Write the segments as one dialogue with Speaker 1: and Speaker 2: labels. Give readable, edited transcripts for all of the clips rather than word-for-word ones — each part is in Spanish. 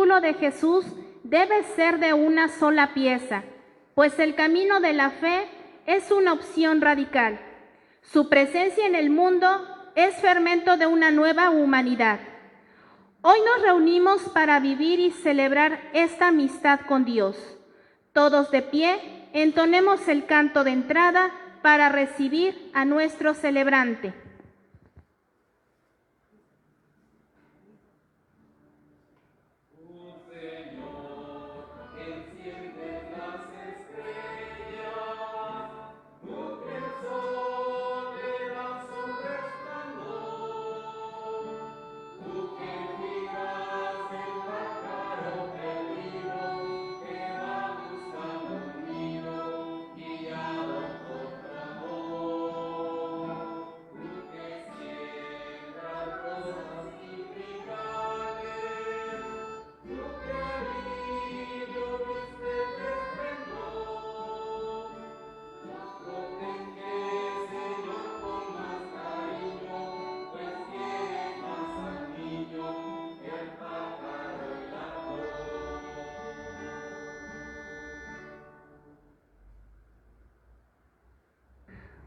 Speaker 1: discípulo de Jesús debe ser de una sola pieza, pues el camino de la fe es una opción radical. Su presencia en el mundo es fermento de una nueva humanidad. Hoy nos reunimos para vivir y celebrar esta amistad con Dios. Todos de pie, entonemos el canto de entrada para recibir a nuestro celebrante.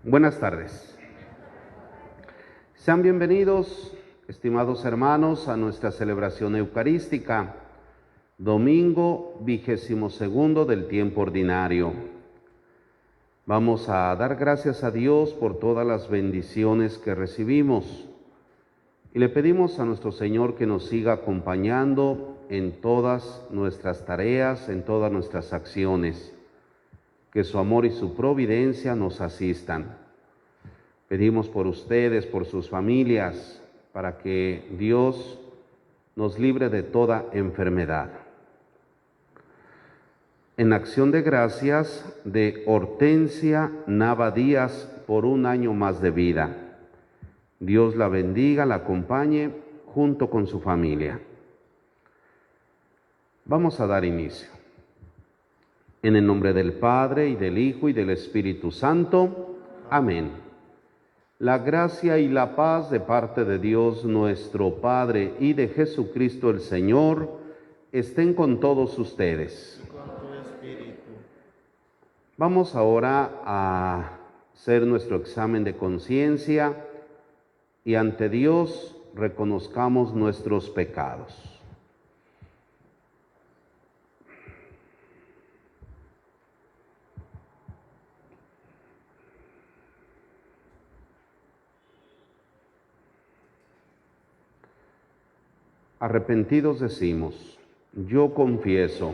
Speaker 2: Buenas tardes. Sean bienvenidos, estimados hermanos, a nuestra celebración eucarística, domingo 22º del tiempo ordinario. Vamos a dar gracias a Dios por todas las bendiciones que recibimos y le pedimos a nuestro Señor que nos siga acompañando en todas nuestras tareas, en todas nuestras acciones, que su amor y su providencia nos asistan. Pedimos por ustedes, por sus familias, para que Dios nos libre de toda enfermedad. En acción de gracias de Hortensia Nava Díaz por 1 año más de vida. Dios la bendiga, la acompañe junto con su familia. Vamos a dar inicio. En el nombre del Padre, y del Hijo, y del Espíritu Santo. Amén. La gracia y la paz de parte de Dios nuestro Padre y de Jesucristo el Señor estén con todos ustedes.
Speaker 3: Y con tu espíritu.
Speaker 2: Vamos ahora a hacer nuestro examen de conciencia y ante Dios reconozcamos nuestros pecados. Arrepentidos decimos: yo confieso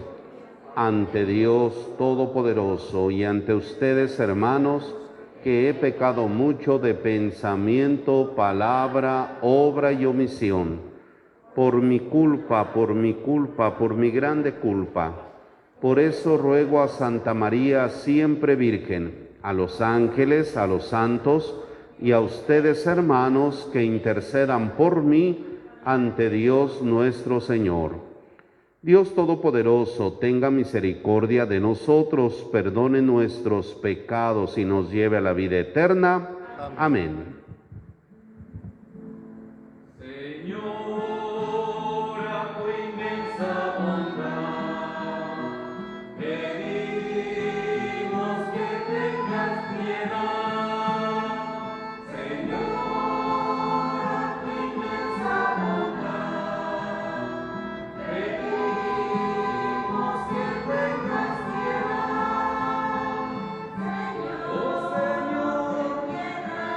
Speaker 2: ante Dios Todopoderoso y ante ustedes, hermanos, que he pecado mucho de pensamiento, palabra, obra y omisión, por mi culpa, por mi grande culpa. Por eso ruego a Santa María, siempre Virgen, a los ángeles, a los santos y a ustedes, hermanos, que intercedan por mí ante Dios nuestro Señor. Dios Todopoderoso, tenga misericordia de nosotros, perdone nuestros pecados y nos lleve a la vida eterna. Amén.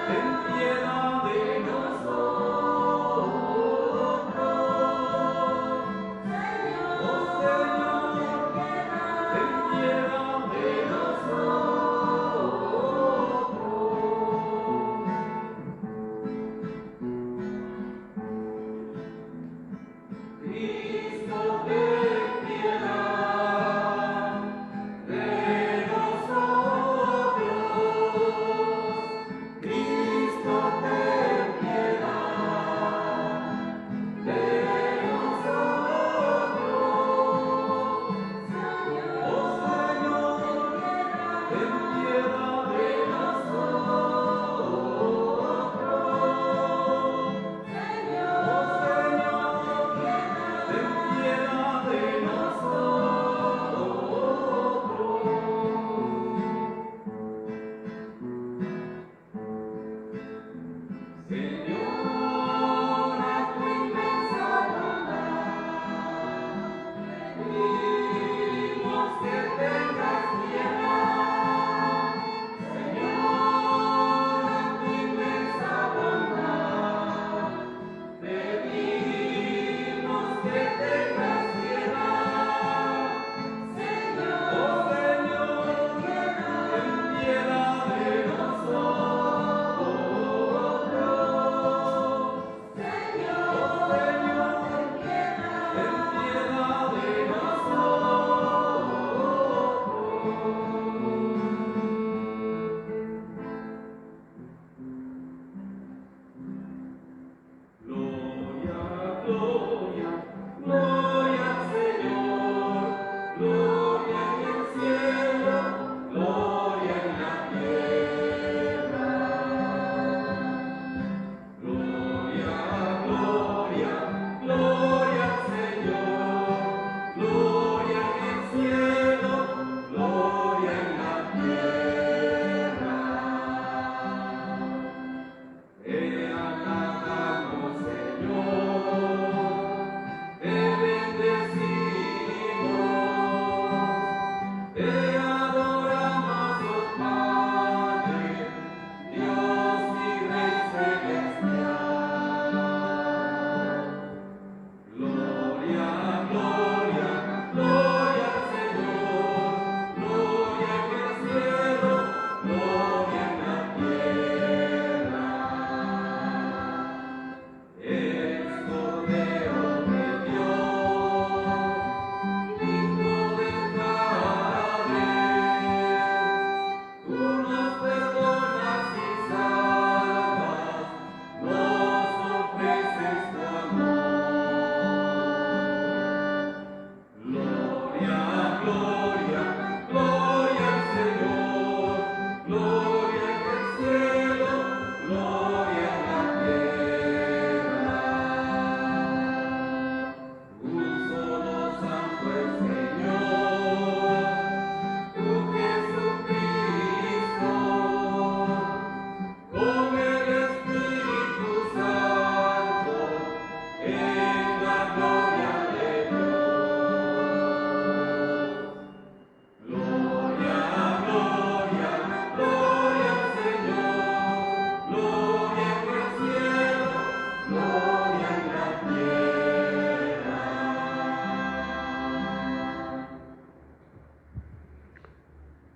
Speaker 4: Ten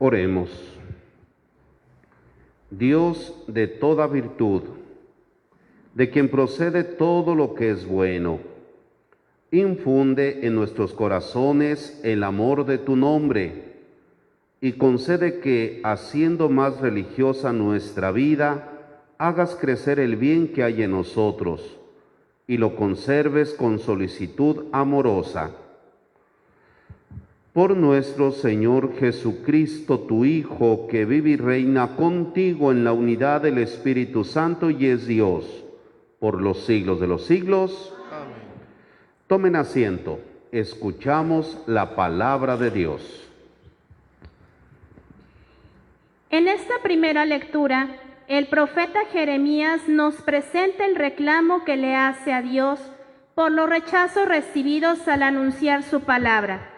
Speaker 2: Oremos. Dios de toda virtud, de quien procede todo lo que es bueno, infunde en nuestros corazones el amor de tu nombre y concede que, haciendo más religiosa nuestra vida, hagas crecer el bien que hay en nosotros y lo conserves con solicitud amorosa. Por nuestro Señor Jesucristo, tu Hijo, que vive y reina contigo en la unidad del Espíritu Santo y es Dios, por los siglos de los siglos. Amén. Tomen asiento, escuchamos la palabra de Dios.
Speaker 1: En esta primera lectura, el profeta Jeremías nos presenta el reclamo que le hace a Dios por los rechazos recibidos al anunciar su palabra.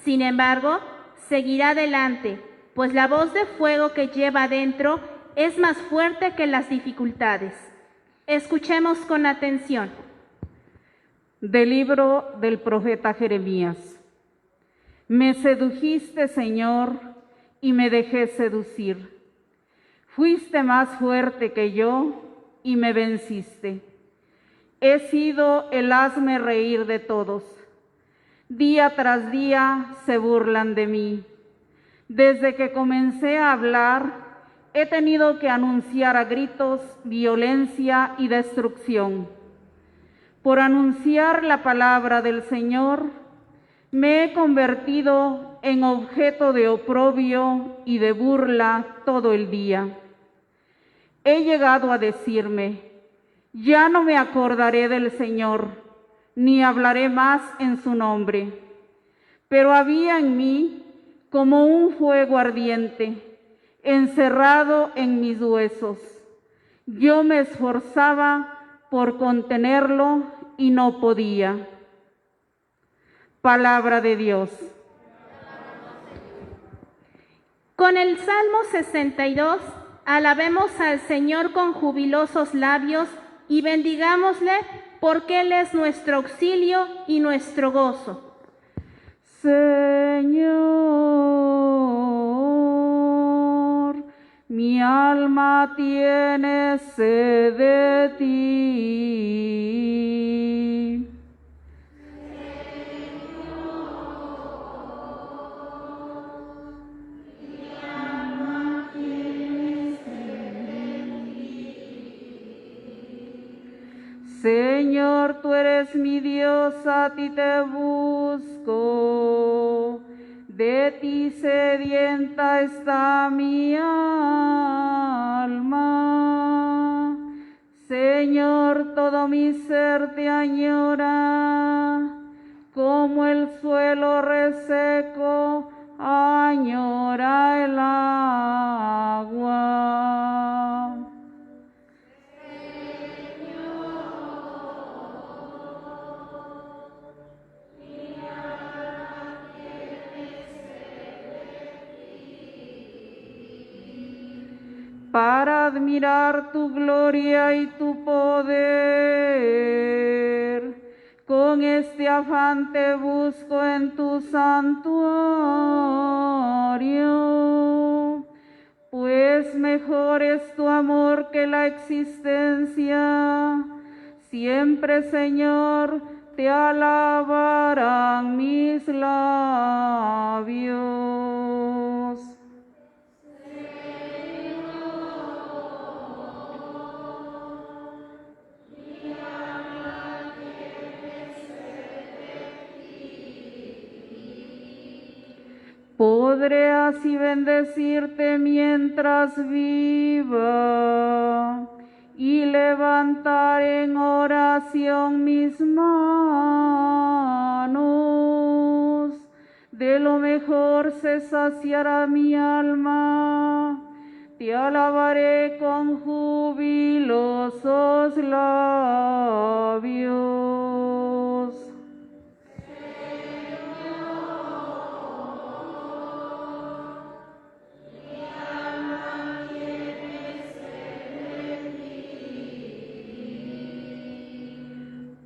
Speaker 1: Sin embargo, seguirá adelante, pues la voz de fuego que lleva dentro es más fuerte que las dificultades. Escuchemos con atención.
Speaker 3: Del libro del profeta Jeremías. Me sedujiste, Señor, y me dejé seducir. Fuiste más fuerte que yo y me venciste. He sido el hazme reír de todos. Día tras día se burlan de mí. Desde que comencé a hablar, he tenido que anunciar a gritos violencia y destrucción. Por anunciar la palabra del Señor, me he convertido en objeto de oprobio y de burla todo el día. He llegado a decirme, ya no me acordaré del Señor, ni hablaré más en su nombre. Pero había en mí como un fuego ardiente, encerrado en mis huesos. Yo me esforzaba por contenerlo y no podía. Palabra de Dios.
Speaker 1: Con el Salmo 62, alabemos al Señor con jubilosos labios y bendigámosle porque Él es nuestro auxilio y nuestro gozo.
Speaker 3: Señor, mi alma tiene sed de ti. Señor, tú eres mi Dios, a ti te busco. De ti sedienta está mi alma. Señor, todo mi ser te añora, como el suelo reseco añora el agua. Para admirar tu gloria y tu poder, con este afán te busco en tu santuario, pues mejor es tu amor que la existencia. Siempre, Señor, te alabarán mis labios. Podré así bendecirte mientras viva y levantar en oración mis manos. De lo mejor se saciará mi alma. Te alabaré con jubilosos labios.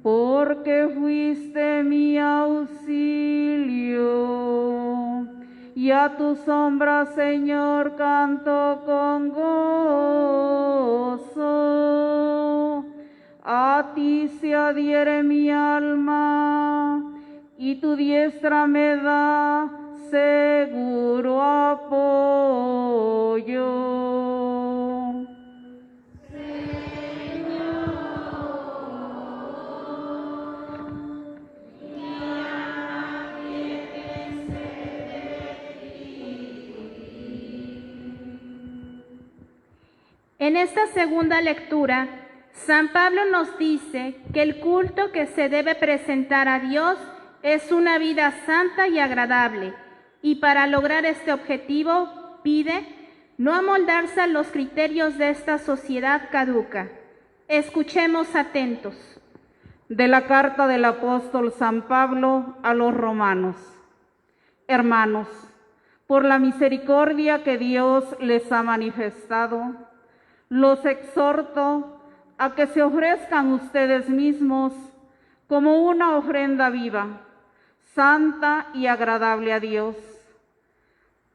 Speaker 3: Porque fuiste mi auxilio y a tu sombra, Señor, canto con gozo. A ti se adhiere mi alma, y tu diestra me da seguro apoyo.
Speaker 1: En esta segunda lectura, San Pablo nos dice que el culto que se debe presentar a Dios es una vida santa y agradable, y para lograr este objetivo pide no amoldarse a los criterios de esta sociedad caduca. Escuchemos atentos.
Speaker 3: De la carta del apóstol San Pablo a los romanos. Hermanos, por la misericordia que Dios les ha manifestado, los exhorto a que se ofrezcan ustedes mismos como una ofrenda viva, santa y agradable a Dios,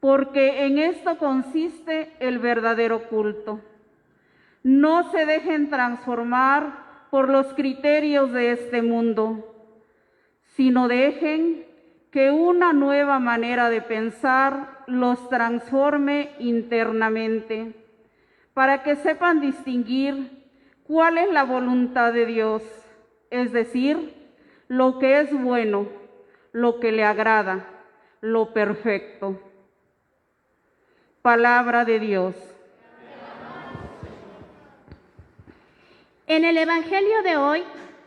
Speaker 3: porque en esto consiste el verdadero culto. No se dejen transformar por los criterios de este mundo, sino dejen que una nueva manera de pensar los transforme internamente, para que sepan distinguir cuál es la voluntad de Dios, es decir, lo que es bueno, lo que le agrada, lo perfecto. Palabra de Dios.
Speaker 1: En el Evangelio de hoy,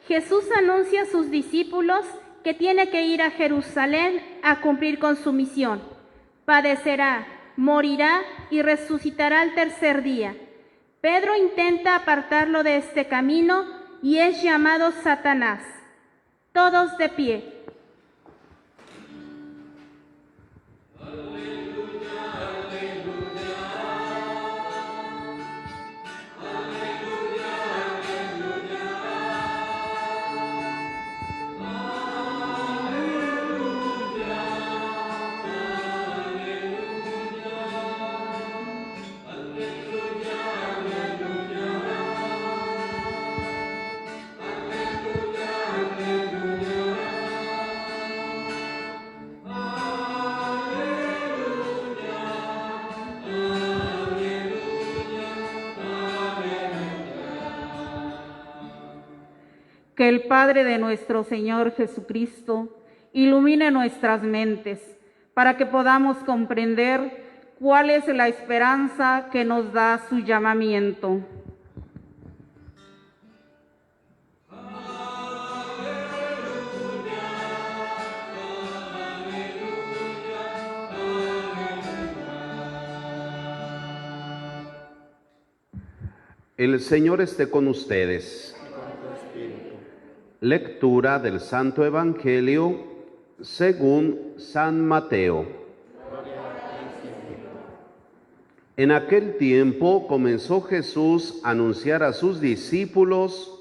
Speaker 1: Jesús anuncia a sus discípulos que tiene que ir a Jerusalén a cumplir con su misión. Padecerá, morirá y resucitará al tercer día. Pedro intenta apartarlo de este camino y es llamado Satanás. Todos de pie.
Speaker 3: Que el Padre de nuestro Señor Jesucristo ilumine nuestras mentes para que podamos comprender cuál es la esperanza que nos da su llamamiento.
Speaker 2: El Señor esté con ustedes. Lectura del Santo Evangelio según San Mateo. En aquel tiempo comenzó Jesús a anunciar a sus discípulos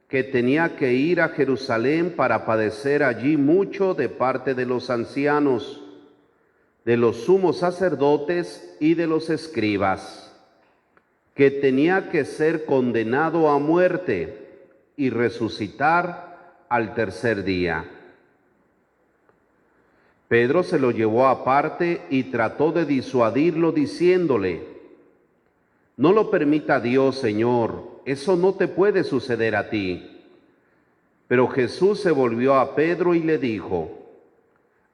Speaker 2: que tenía que ir a Jerusalén para padecer allí mucho de parte de los ancianos, de los sumos sacerdotes y de los escribas, que tenía que ser condenado a muerte y resucitar al tercer día. Pedro se lo llevó aparte y trató de disuadirlo diciéndole: no lo permita Dios, Señor, eso no te puede suceder a ti. Pero Jesús se volvió a Pedro y le dijo: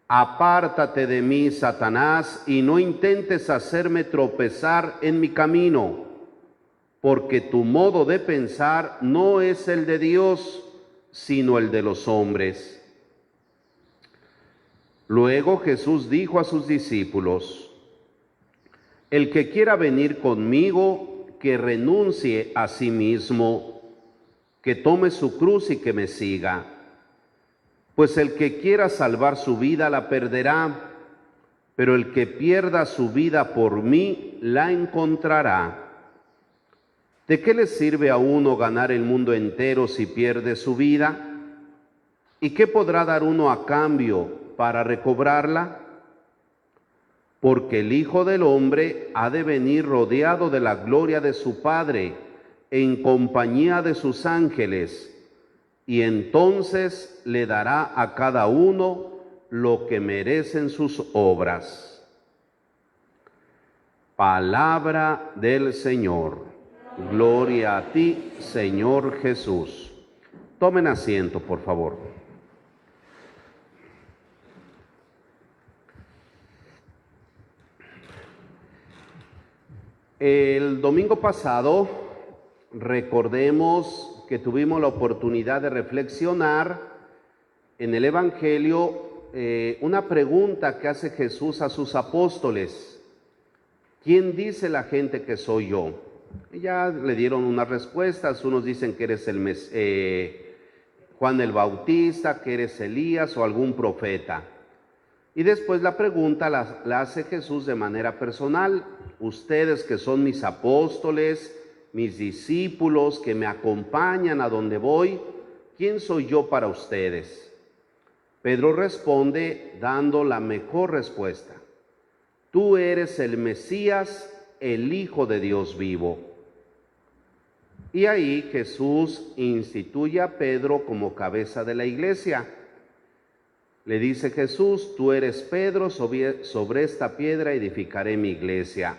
Speaker 2: apártate de mí, Satanás, y no intentes hacerme tropezar en mi camino, porque tu modo de pensar no es el de Dios, sino el de los hombres. Luego Jesús dijo a sus discípulos: el que quiera venir conmigo, que renuncie a sí mismo, que tome su cruz y que me siga. Pues el que quiera salvar su vida la perderá, pero el que pierda su vida por mí la encontrará. ¿De qué le sirve a uno ganar el mundo entero si pierde su vida? ¿Y qué podrá dar uno a cambio para recobrarla? porque el Hijo del Hombre ha de venir rodeado de la gloria de su Padre, en compañía de sus ángeles, y entonces le dará a cada uno lo que merecen sus obras. Palabra del Señor. Gloria a ti, Señor Jesús. Tomen asiento, por favor. El domingo pasado, recordemos que tuvimos la oportunidad de reflexionar en el Evangelio una pregunta que hace Jesús a sus apóstoles. ¿Quién dice la gente que soy yo? Y ya le dieron unas respuestas. Unos dicen que eres Juan el Bautista, que eres Elías o algún profeta. Y después la pregunta la hace Jesús de manera personal. Ustedes que son mis apóstoles, mis discípulos, que me acompañan a donde voy, ¿quién soy yo para ustedes? Pedro responde dando la mejor respuesta. Tú eres el Mesías, el Hijo de Dios vivo. Y ahí Jesús instituye a Pedro como cabeza de la iglesia. Le dice Jesús, tú eres Pedro, sobre esta piedra edificaré mi iglesia.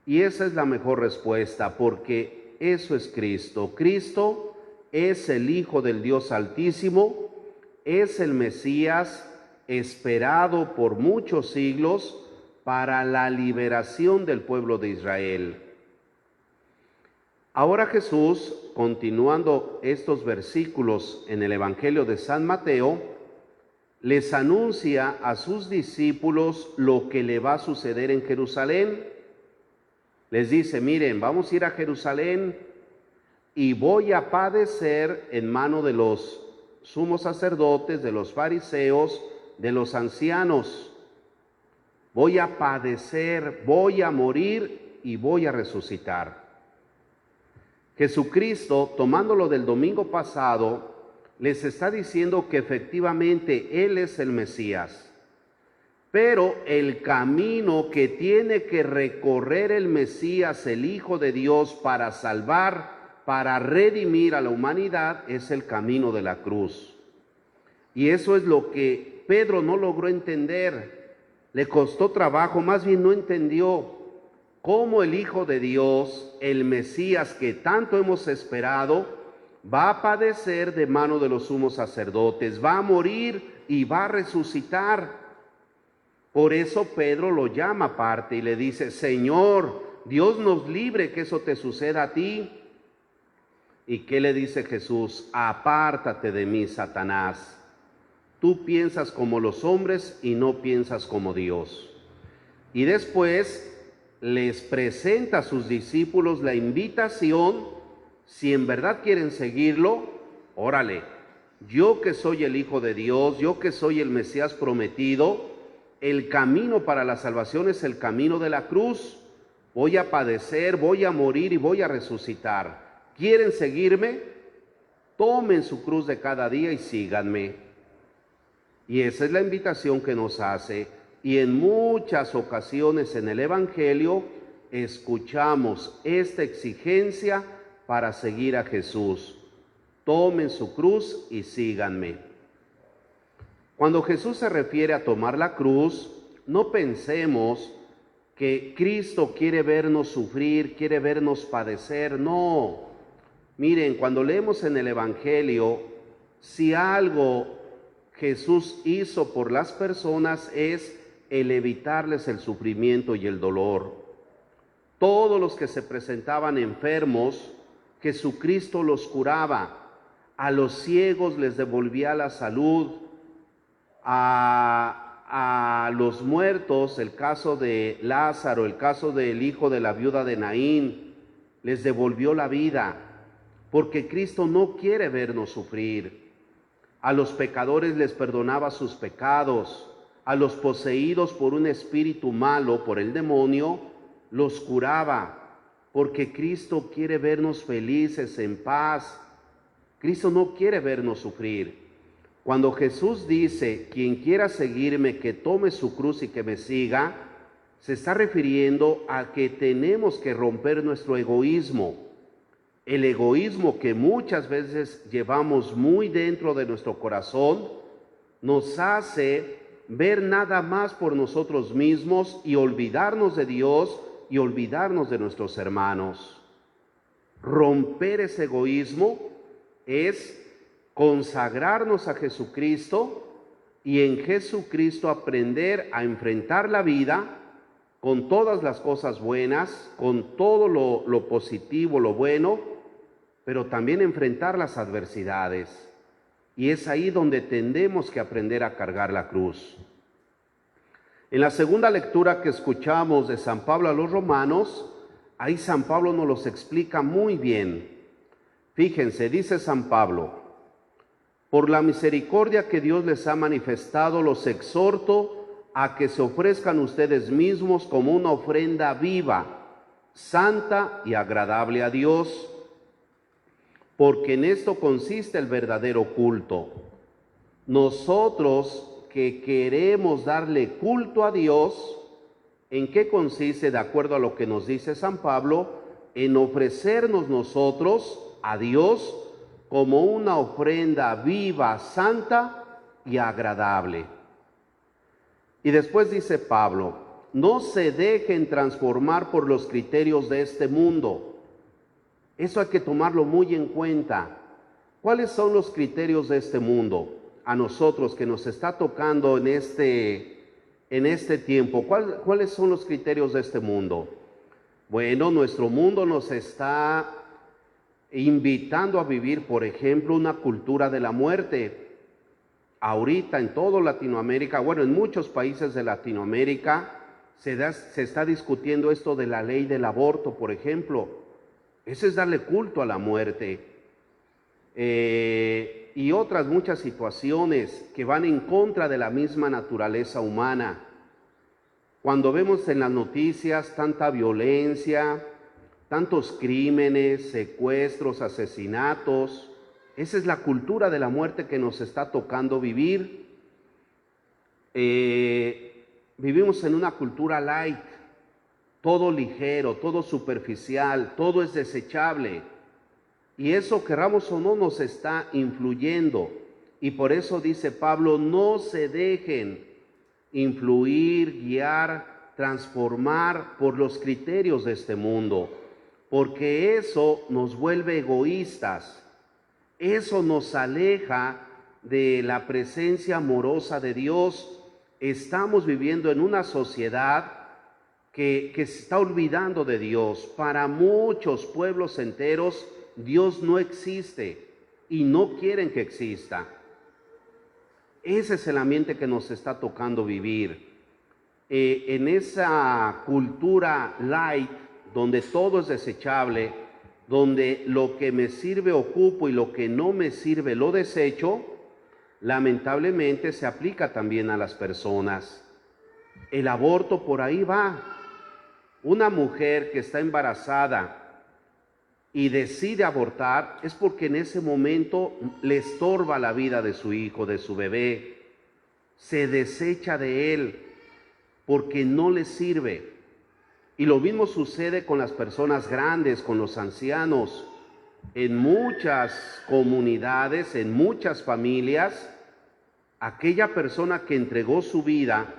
Speaker 2: Y esa es la mejor respuesta, porque eso es Cristo. Cristo es el Hijo del Dios Altísimo, es el Mesías esperado por muchos siglos para la liberación del pueblo de Israel. Ahora Jesús, continuando estos versículos en el Evangelio de San Mateo, les anuncia a sus discípulos lo que le va a suceder en Jerusalén. Les dice, miren, vamos a ir a Jerusalén y voy a padecer en mano de los sumos sacerdotes, de los fariseos, de los ancianos. Voy a padecer, voy a morir y voy a resucitar. Jesucristo, tomándolo del domingo pasado, les está diciendo que efectivamente Él es el Mesías. Pero el camino que tiene que recorrer el Mesías, el Hijo de Dios, para salvar, para redimir a la humanidad, es el camino de la cruz. Y eso es lo que Pedro no logró entender. Le costó trabajo, más bien no entendió cómo el Hijo de Dios, el Mesías que tanto hemos esperado, va a padecer de mano de los sumos sacerdotes, va a morir y va a resucitar. Por eso Pedro lo llama aparte y le dice, Señor, Dios nos libre que eso te suceda a ti. ¿Y qué le dice Jesús? Apártate de mí, Satanás. Tú piensas como los hombres y no piensas como Dios. Y después les presenta a sus discípulos la invitación, si en verdad quieren seguirlo, órale, yo que soy el Hijo de Dios, yo que soy el Mesías prometido, el camino para la salvación es el camino de la cruz. Voy a padecer, voy a morir y voy a resucitar. ¿Quieren seguirme? Tomen su cruz de cada día y síganme. Y esa es la invitación que nos hace. Y en muchas ocasiones en el Evangelio escuchamos esta exigencia para seguir a Jesús. Tomen su cruz y síganme. Cuando Jesús se refiere a tomar la cruz, no pensemos que Cristo quiere vernos sufrir, quiere vernos padecer. No. Miren, cuando leemos en el Evangelio, si algo Jesús hizo por las personas es el evitarles el sufrimiento y el dolor. Todos los que se presentaban enfermos, Jesucristo los curaba. A los ciegos les devolvía la salud. A los muertos, el caso de Lázaro, el caso del hijo de la viuda de Naín, les devolvió la vida. Porque Cristo no quiere vernos sufrir. A los pecadores les perdonaba sus pecados. A los poseídos por un espíritu malo, por el demonio, los curaba. Porque Cristo quiere vernos felices, en paz. Cristo no quiere vernos sufrir. Cuando Jesús dice, quien quiera seguirme, que tome su cruz y que me siga, se está refiriendo a que tenemos que romper nuestro egoísmo. El egoísmo que muchas veces llevamos muy dentro de nuestro corazón nos hace ver nada más por nosotros mismos y olvidarnos de Dios y olvidarnos de nuestros hermanos. Romper ese egoísmo es consagrarnos a Jesucristo y en Jesucristo aprender a enfrentar la vida con todas las cosas buenas, con todo lo positivo, lo bueno, pero también enfrentar las adversidades. Y es ahí donde tendemos que aprender a cargar la cruz. En la segunda lectura que escuchamos de San Pablo a los Romanos, ahí San Pablo nos los explica muy bien. Fíjense, dice San Pablo: por la misericordia que Dios les ha manifestado, los exhorto a que se ofrezcan ustedes mismos como una ofrenda viva, santa y agradable a Dios, porque en esto consiste el verdadero culto. Nosotros que queremos darle culto a Dios, ¿en qué consiste, de acuerdo a lo que nos dice San Pablo? En ofrecernos nosotros a Dios como una ofrenda viva, santa y agradable. Y después dice Pablo: no se dejen transformar por los criterios de este mundo. Eso hay que tomarlo muy en cuenta. ¿Cuáles son los criterios de este mundo? A nosotros que nos está tocando en este tiempo, ¿cuáles son los criterios de este mundo? Bueno, nuestro mundo nos está invitando a vivir, por ejemplo, una cultura de la muerte. Ahorita en toda Latinoamérica, bueno, en muchos países de Latinoamérica, se está discutiendo esto de la ley del aborto, por ejemplo. Eso es darle culto a la muerte. Y otras muchas situaciones que van en contra de la misma naturaleza humana. Cuando vemos en las noticias tanta violencia, tantos crímenes, secuestros, asesinatos, esa es la cultura de la muerte que nos está tocando vivir. Vivimos en una cultura light, todo ligero, todo superficial, todo es desechable. Y eso, querramos o no, nos está influyendo. Y por eso dice Pablo: no se dejen influir, guiar, transformar por los criterios de este mundo, porque eso nos vuelve egoístas. Eso nos aleja de la presencia amorosa de Dios. Estamos viviendo en una sociedad que se está olvidando de Dios. Para muchos pueblos enteros, Dios no existe y no quieren que exista. Ese es el ambiente que nos está tocando vivir. En esa cultura light, donde todo es desechable, donde lo que me sirve ocupo y lo que no me sirve lo desecho, lamentablemente se aplica también a las personas. El aborto por ahí va. Una mujer que está embarazada y decide abortar es porque en ese momento le estorba la vida de su hijo, de su bebé. Se desecha de él porque no le sirve. Y lo mismo sucede con las personas grandes, con los ancianos. En muchas comunidades, en muchas familias, aquella persona que entregó su vida,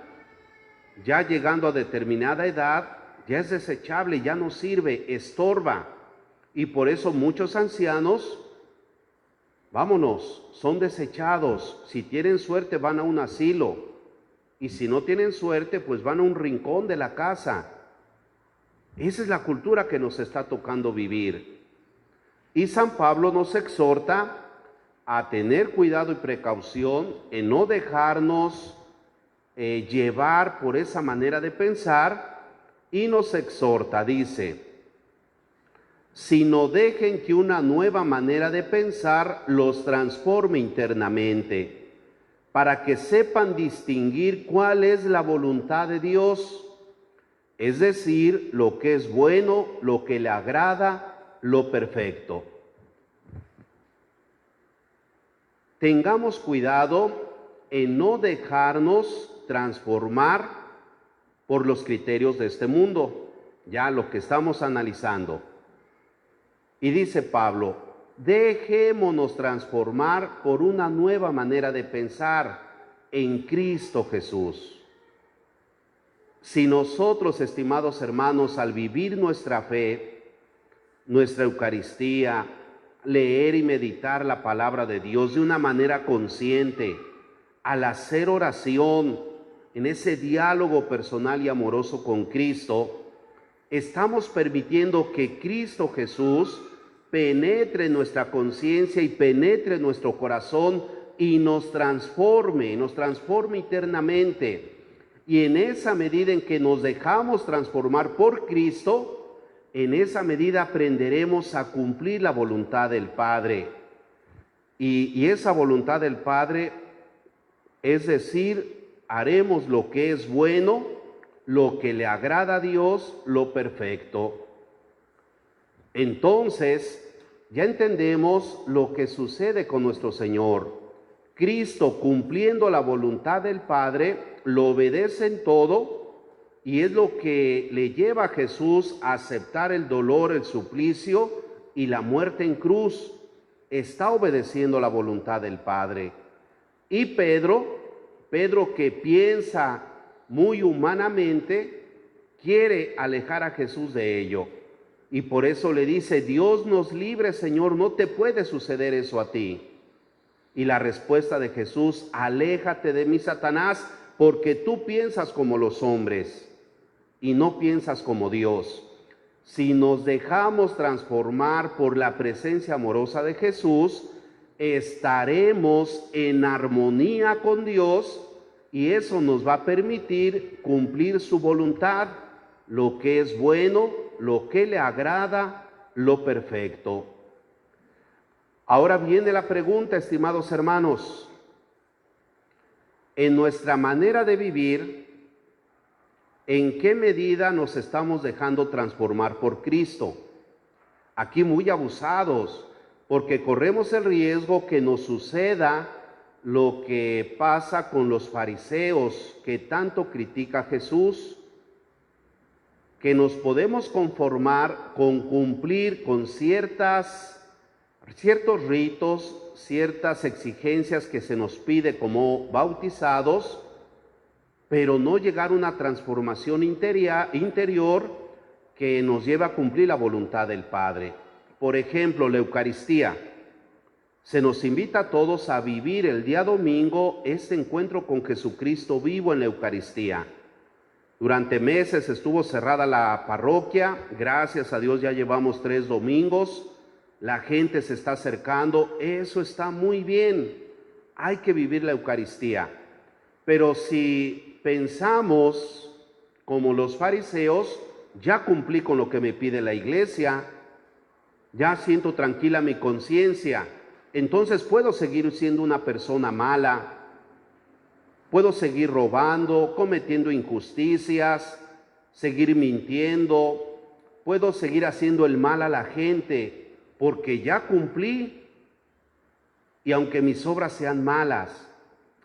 Speaker 2: ya llegando a determinada edad, ya es desechable, ya no sirve, estorba. Y por eso muchos ancianos, vámonos, son desechados. Si tienen suerte van a un asilo, y si no tienen suerte, pues van a un rincón de la casa. Esa es la cultura que nos está tocando vivir. Y San Pablo nos exhorta a tener cuidado y precaución en no dejarnos llevar por esa manera de pensar, y nos exhorta, dice: sino dejen que una nueva manera de pensar los transforme internamente, para que sepan distinguir cuál es la voluntad de Dios, es decir, lo que es bueno, lo que le agrada, lo perfecto. Tengamos cuidado en no dejarnos transformar por los criterios de este mundo, ya lo que estamos analizando. Y dice Pablo, dejémonos transformar por una nueva manera de pensar en Cristo Jesús. Si nosotros, estimados hermanos, al vivir nuestra fe, nuestra Eucaristía, leer y meditar la palabra de Dios de una manera consciente, al hacer oración, en ese diálogo personal y amoroso con Cristo, estamos permitiendo que Cristo Jesús penetre en nuestra conciencia y penetre en nuestro corazón y nos transforme eternamente. Y en esa medida en que nos dejamos transformar por Cristo, en esa medida aprenderemos a cumplir la voluntad del Padre. Y esa voluntad del Padre, es decir, haremos lo que es bueno, lo que le agrada a Dios, lo perfecto. Entonces, ya entendemos lo que sucede con nuestro Señor. Cristo, cumpliendo la voluntad del Padre, lo obedece en todo, y es lo que le lleva a Jesús a aceptar el dolor, el suplicio y la muerte en cruz. Está obedeciendo la voluntad del Padre. Y Pedro que piensa muy humanamente, quiere alejar a Jesús de ello. Y por eso le dice, Dios nos libre, Señor, no te puede suceder eso a ti. Y la respuesta de Jesús, aléjate de mí, Satanás, porque tú piensas como los hombres y no piensas como Dios. Si nos dejamos transformar por la presencia amorosa de Jesús, estaremos en armonía con Dios y eso nos va a permitir cumplir su voluntad, lo que es bueno, lo que le agrada, lo perfecto. Ahora viene la pregunta, estimados hermanos. En nuestra manera de vivir, ¿en qué medida nos estamos dejando transformar por Cristo? Aquí muy abusados, porque corremos el riesgo que nos suceda lo que pasa con los fariseos que tanto critica Jesús, que nos podemos conformar con cumplir con ciertos ritos, ciertas exigencias que se nos pide como bautizados, pero no llegar a una transformación interior que nos lleva a cumplir la voluntad del Padre. Por ejemplo, la Eucaristía. Se nos invita a todos a vivir el día domingo este encuentro con Jesucristo vivo en la Eucaristía. Durante meses estuvo cerrada la parroquia, gracias a Dios ya llevamos 3 domingos, la gente se está acercando, eso está muy bien, hay que vivir la Eucaristía. Pero si pensamos como los fariseos, ya cumplí con lo que me pide la iglesia, ya siento tranquila mi conciencia, entonces puedo seguir siendo una persona mala, puedo seguir robando, cometiendo injusticias, seguir mintiendo, puedo seguir haciendo el mal a la gente, porque ya cumplí, y aunque mis obras sean malas,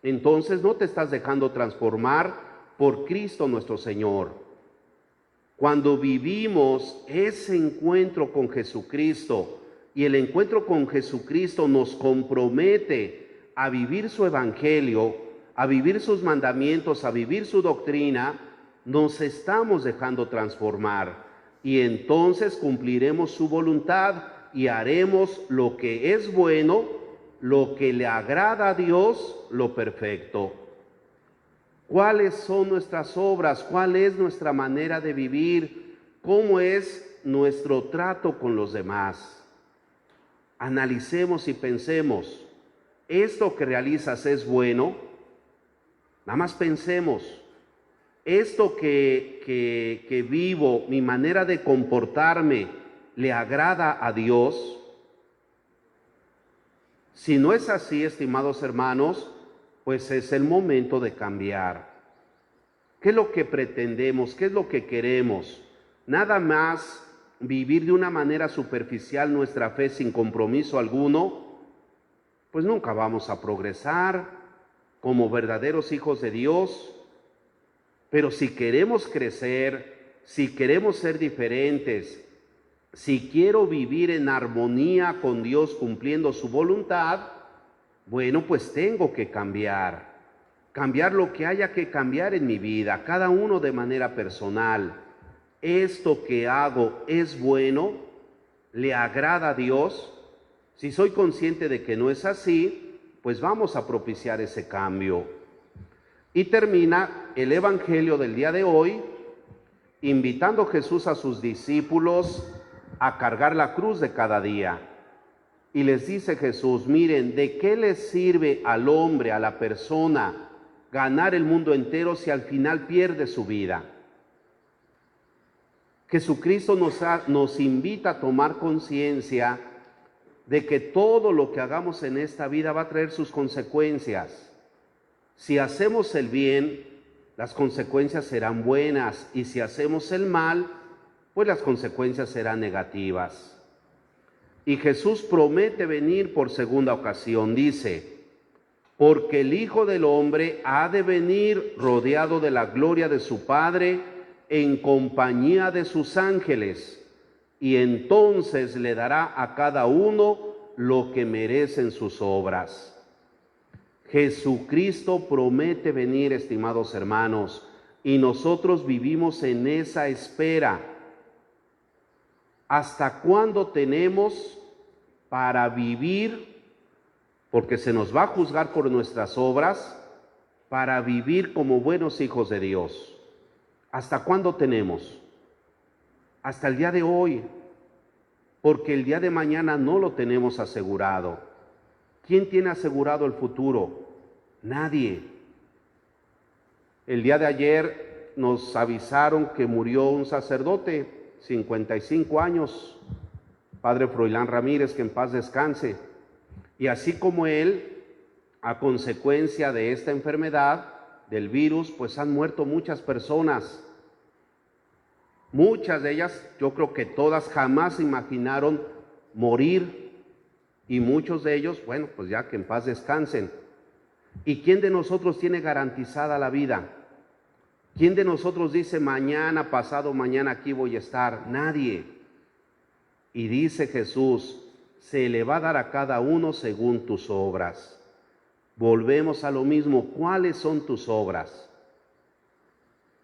Speaker 2: entonces no te estás dejando transformar por Cristo nuestro Señor. Cuando vivimos ese encuentro con Jesucristo, y el encuentro con Jesucristo nos compromete a vivir su evangelio, a vivir sus mandamientos, a vivir su doctrina, nos estamos dejando transformar y entonces cumpliremos su voluntad y haremos lo que es bueno, lo que le agrada a Dios, lo perfecto. ¿Cuáles son nuestras obras? ¿Cuál es nuestra manera de vivir? ¿Cómo es nuestro trato con los demás? Analicemos y pensemos, ¿esto que realizas es bueno? Nada más pensemos, ¿esto que vivo, mi manera de comportarme, le agrada a Dios? Si no es así, estimados hermanos, pues es el momento de cambiar. ¿Qué es lo que pretendemos? ¿Qué es lo que queremos? Nada más vivir de una manera superficial nuestra fe sin compromiso alguno, pues nunca vamos a progresar como verdaderos hijos de Dios. Pero si queremos crecer, si queremos ser diferentes, si quiero vivir en armonía con Dios cumpliendo su voluntad, bueno, pues tengo que cambiar lo que haya que cambiar en mi vida, cada uno de manera personal. ¿Esto que hago es bueno? ¿Le agrada a Dios? Si soy consciente de que no es así, pues vamos a propiciar ese cambio. Y termina el Evangelio del día de hoy invitando a Jesús a sus discípulos a cargar la cruz de cada día. Y les dice Jesús, miren, ¿de qué les sirve al hombre, a la persona, ganar el mundo entero si al final pierde su vida? Jesucristo nos invita a tomar conciencia de que todo lo que hagamos en esta vida va a traer sus consecuencias. Si hacemos el bien, las consecuencias serán buenas, y si hacemos el mal, pues las consecuencias serán negativas. Y Jesús promete venir por segunda ocasión, dice, porque el Hijo del Hombre ha de venir rodeado de la gloria de su Padre en compañía de sus ángeles, y entonces le dará a cada uno lo que merecen sus obras. Jesucristo promete venir, estimados hermanos, y nosotros vivimos en esa espera. ¿Hasta cuándo tenemos para vivir? Porque se nos va a juzgar por nuestras obras, para vivir como buenos hijos de Dios. ¿Hasta cuándo tenemos? Hasta el día de hoy, porque el día de mañana no lo tenemos asegurado. ¿Quién tiene asegurado el futuro? Nadie. El día de ayer nos avisaron que murió un sacerdote, 55 años, padre Froilán Ramírez, que en paz descanse. Y así como él, a consecuencia de esta enfermedad, del virus, pues han muerto muchas personas. Muchas de ellas, yo creo que todas jamás imaginaron morir, y muchos de ellos, bueno, pues ya que en paz descansen. ¿Y quién de nosotros tiene garantizada la vida? ¿Quién de nosotros dice mañana, pasado mañana aquí voy a estar? Nadie. Y dice Jesús, se le va a dar a cada uno según tus obras. Volvemos a lo mismo, ¿cuáles son tus obras?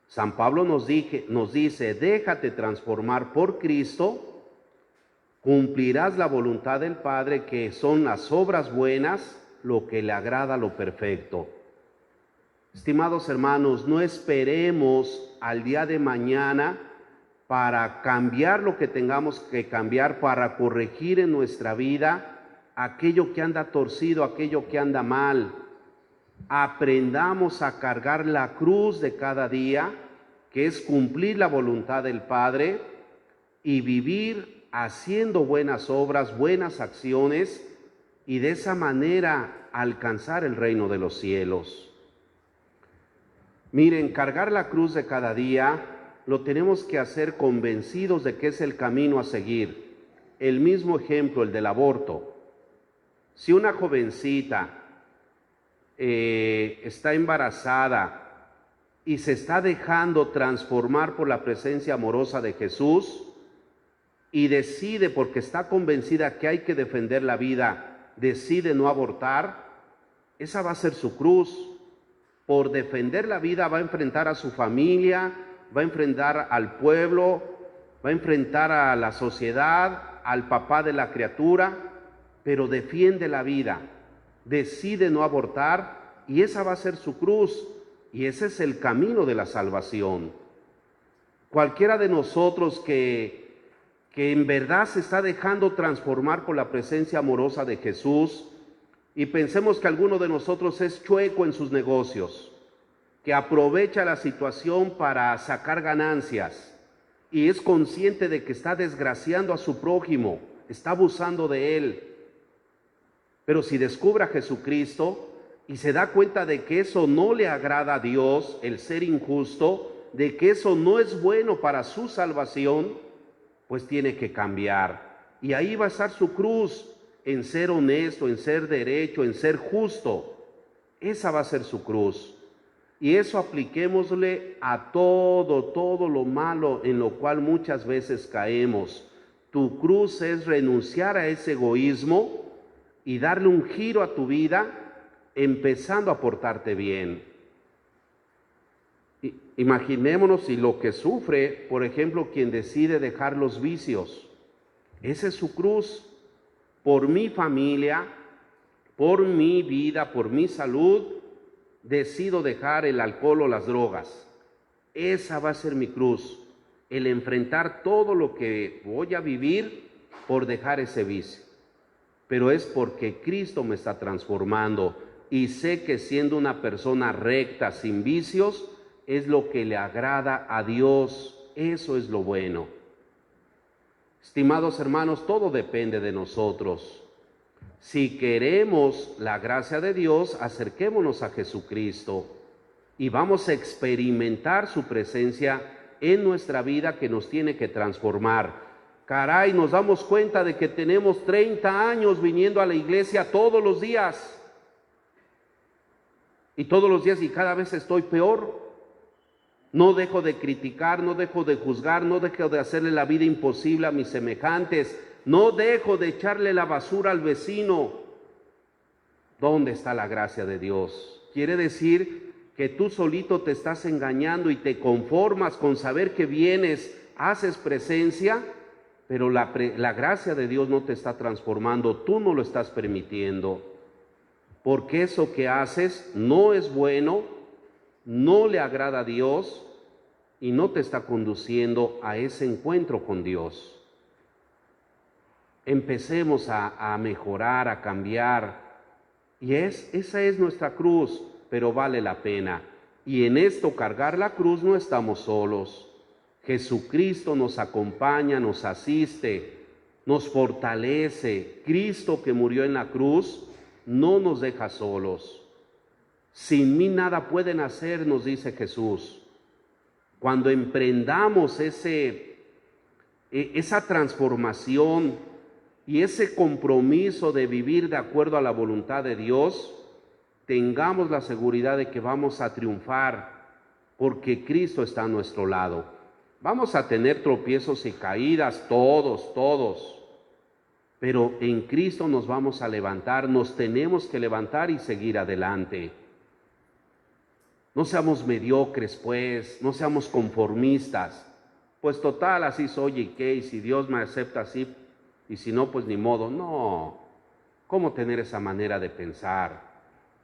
Speaker 2: San Pablo nos dice, déjate transformar por Cristo, cumplirás la voluntad del Padre, que son las obras buenas, lo que le agrada, lo perfecto. Estimados hermanos, no esperemos al día de mañana para cambiar lo que tengamos que cambiar, para corregir en nuestra vida aquello que anda torcido, aquello que anda mal. Aprendamos a cargar la cruz de cada día, que es cumplir la voluntad del Padre, y vivir haciendo buenas obras, buenas acciones, y de esa manera alcanzar el reino de los cielos. Miren, cargar la cruz de cada día lo tenemos que hacer convencidos de que es el camino a seguir. El mismo ejemplo, el del aborto. Si una jovencita está embarazada y se está dejando transformar por la presencia amorosa de Jesús y decide, porque está convencida que hay que defender la vida, decide no abortar, esa va a ser su cruz. Por defender la vida va a enfrentar a su familia, va a enfrentar al pueblo, va a enfrentar a la sociedad, al papá de la criatura, pero defiende la vida, decide no abortar, y esa va a ser su cruz, y ese es el camino de la salvación. Cualquiera de nosotros que en verdad se está dejando transformar por la presencia amorosa de Jesús, y pensemos que alguno de nosotros es chueco en sus negocios, que aprovecha la situación para sacar ganancias, y es consciente de que está desgraciando a su prójimo, está abusando de él. Pero si descubre a Jesucristo y se da cuenta de que eso no le agrada a Dios, el ser injusto, de que eso no es bueno para su salvación, pues tiene que cambiar. Y ahí va a estar su cruz, en ser honesto, en ser derecho, en ser justo. Esa va a ser su cruz. Y eso apliquémosle a todo lo malo en lo cual muchas veces caemos. Tu cruz es renunciar a ese egoísmo y darle un giro a tu vida, empezando a portarte bien. Imaginémonos si lo que sufre, por ejemplo, quien decide dejar los vicios. Esa es su cruz. Por mi familia, por mi vida, por mi salud, decido dejar el alcohol o las drogas. Esa va a ser mi cruz, el enfrentar todo lo que voy a vivir por dejar ese vicio. Pero es porque Cristo me está transformando y sé que siendo una persona recta, sin vicios, es lo que le agrada a Dios. Eso es lo bueno. Estimados hermanos, todo depende de nosotros. Si queremos la gracia de Dios, acerquémonos a Jesucristo y vamos a experimentar su presencia en nuestra vida que nos tiene que transformar. Caray, nos damos cuenta de que tenemos 30 años viniendo a la iglesia todos los días. Y todos los días y cada vez estoy peor. No dejo de criticar, no dejo de juzgar, no dejo de hacerle la vida imposible a mis semejantes. No dejo de echarle la basura al vecino. ¿Dónde está la gracia de Dios? Quiere decir que tú solito te estás engañando y te conformas con saber que vienes, haces presencia, pero la gracia de Dios no te está transformando, tú no lo estás permitiendo. Porque eso que haces no es bueno, no le agrada a Dios y no te está conduciendo a ese encuentro con Dios. Empecemos a mejorar, a cambiar. Y esa es nuestra cruz, pero vale la pena. Y en esto, cargar la cruz, no estamos solos. Jesucristo nos acompaña, nos asiste, nos fortalece. Cristo que murió en la cruz no nos deja solos. Sin mí nada pueden hacer, nos dice Jesús. Cuando emprendamos esa transformación y ese compromiso de vivir de acuerdo a la voluntad de Dios, tengamos la seguridad de que vamos a triunfar, porque Cristo está a nuestro lado. Vamos a tener tropiezos y caídas, todos, pero en Cristo nos vamos a levantar, nos tenemos que levantar y seguir adelante. No seamos mediocres, pues, no seamos conformistas. Pues total, así soy y qué, y si Dios me acepta así, y si no, pues ni modo. No, ¿cómo tener esa manera de pensar?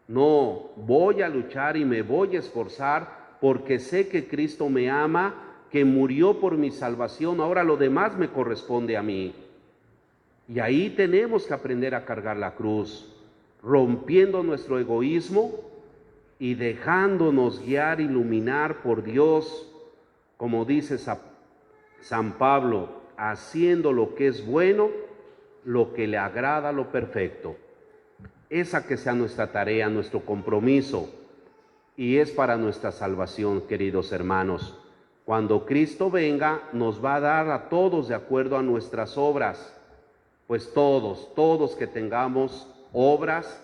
Speaker 2: No, voy a luchar y me voy a esforzar porque sé que Cristo me ama, que murió por mi salvación, ahora lo demás me corresponde a mí. Y ahí tenemos que aprender a cargar la cruz, rompiendo nuestro egoísmo y dejándonos guiar, iluminar por Dios, como dice San Pablo, haciendo lo que es bueno, lo que le agrada, lo perfecto. Esa que sea nuestra tarea, nuestro compromiso, y es para nuestra salvación, queridos hermanos. Cuando Cristo venga, nos va a dar a todos de acuerdo a nuestras obras, pues todos que tengamos obras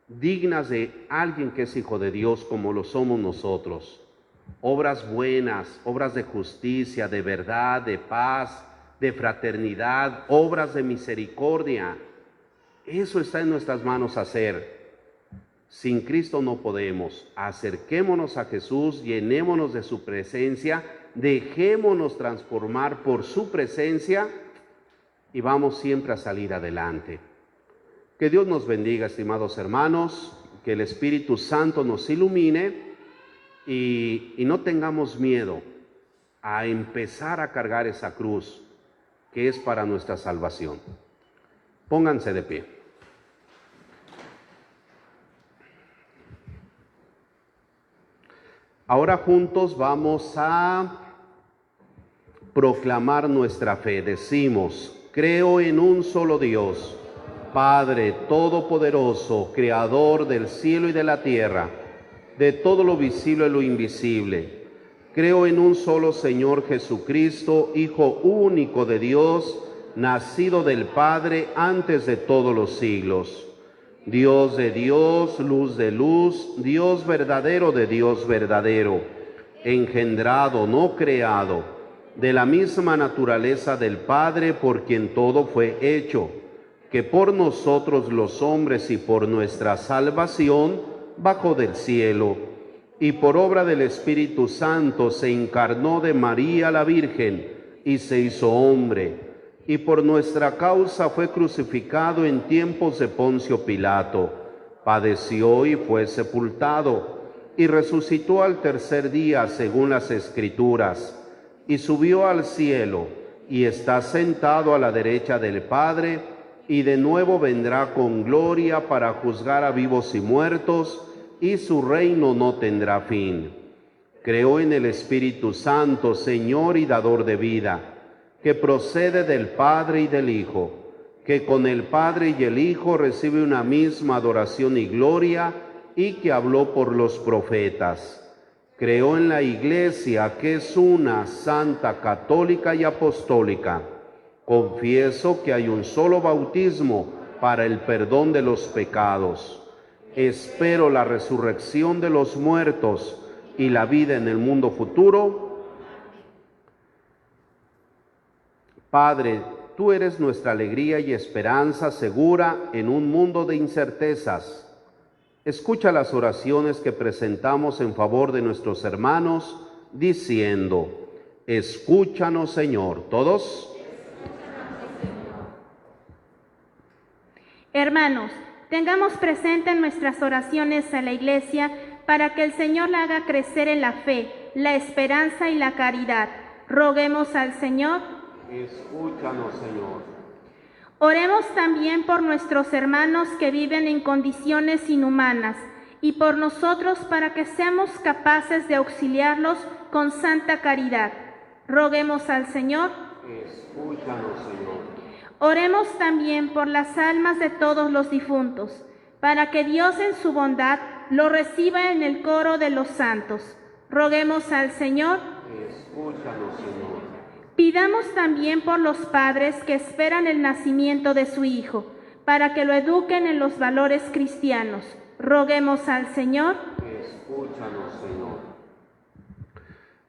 Speaker 2: dignas de alguien que es hijo de Dios, como lo somos nosotros. Obras buenas, obras de justicia, de verdad, de paz, de fraternidad, obras de misericordia. Eso está en nuestras manos hacer. Sin Cristo no podemos. Acerquémonos a Jesús, llenémonos de su presencia, dejémonos transformar por su presencia y vamos siempre a salir adelante. Que Dios nos bendiga, estimados hermanos, que el Espíritu Santo nos ilumine y no tengamos miedo a empezar a cargar esa cruz que es para nuestra salvación. Pónganse de pie. Ahora juntos vamos a proclamar nuestra fe. Decimos: creo en un solo Dios, Padre todopoderoso, creador del cielo y de la tierra, de todo lo visible y lo invisible. Creo en un solo Señor Jesucristo, Hijo único de Dios, nacido del Padre antes de todos los siglos. Dios de Dios, luz de luz, Dios verdadero de Dios verdadero, engendrado, no creado, de la misma naturaleza del Padre por quien todo fue hecho, que por nosotros los hombres y por nuestra salvación bajó del cielo, y por obra del Espíritu Santo se encarnó de María la Virgen y se hizo hombre, y por nuestra causa fue crucificado en tiempos de Poncio Pilato, padeció y fue sepultado, y resucitó al tercer día según las Escrituras, y subió al cielo, y está sentado a la derecha del Padre, y de nuevo vendrá con gloria para juzgar a vivos y muertos, y su reino no tendrá fin. Creo en el Espíritu Santo, Señor y dador de vida, que procede del Padre y del Hijo, que con el Padre y el Hijo recibe una misma adoración y gloria, y que habló por los profetas. Creo en la Iglesia, que es una, santa, católica y apostólica. Confieso que hay un solo bautismo para el perdón de los pecados. Espero la resurrección de los muertos y la vida en el mundo futuro. Padre, tú eres nuestra alegría y esperanza segura en un mundo de incertezas. Escucha las oraciones que presentamos en favor de nuestros hermanos, diciendo: escúchanos, Señor. ¿Todos?
Speaker 1: Hermanos, tengamos presente en nuestras oraciones a la Iglesia para que el Señor la haga crecer en la fe, la esperanza y la caridad. Roguemos al Señor.
Speaker 2: Escúchanos, Señor.
Speaker 1: Oremos también por nuestros hermanos que viven en condiciones inhumanas y por nosotros para que seamos capaces de auxiliarlos con santa caridad. Roguemos al Señor.
Speaker 2: Escúchanos, Señor.
Speaker 1: Oremos también por las almas de todos los difuntos, para que Dios en su bondad lo reciba en el coro de los santos. Roguemos al Señor.
Speaker 2: Escúchanos, Señor.
Speaker 1: Pidamos también por los padres que esperan el nacimiento de su Hijo, para que lo eduquen en los valores cristianos. Roguemos al Señor.
Speaker 2: Escúchanos, Señor.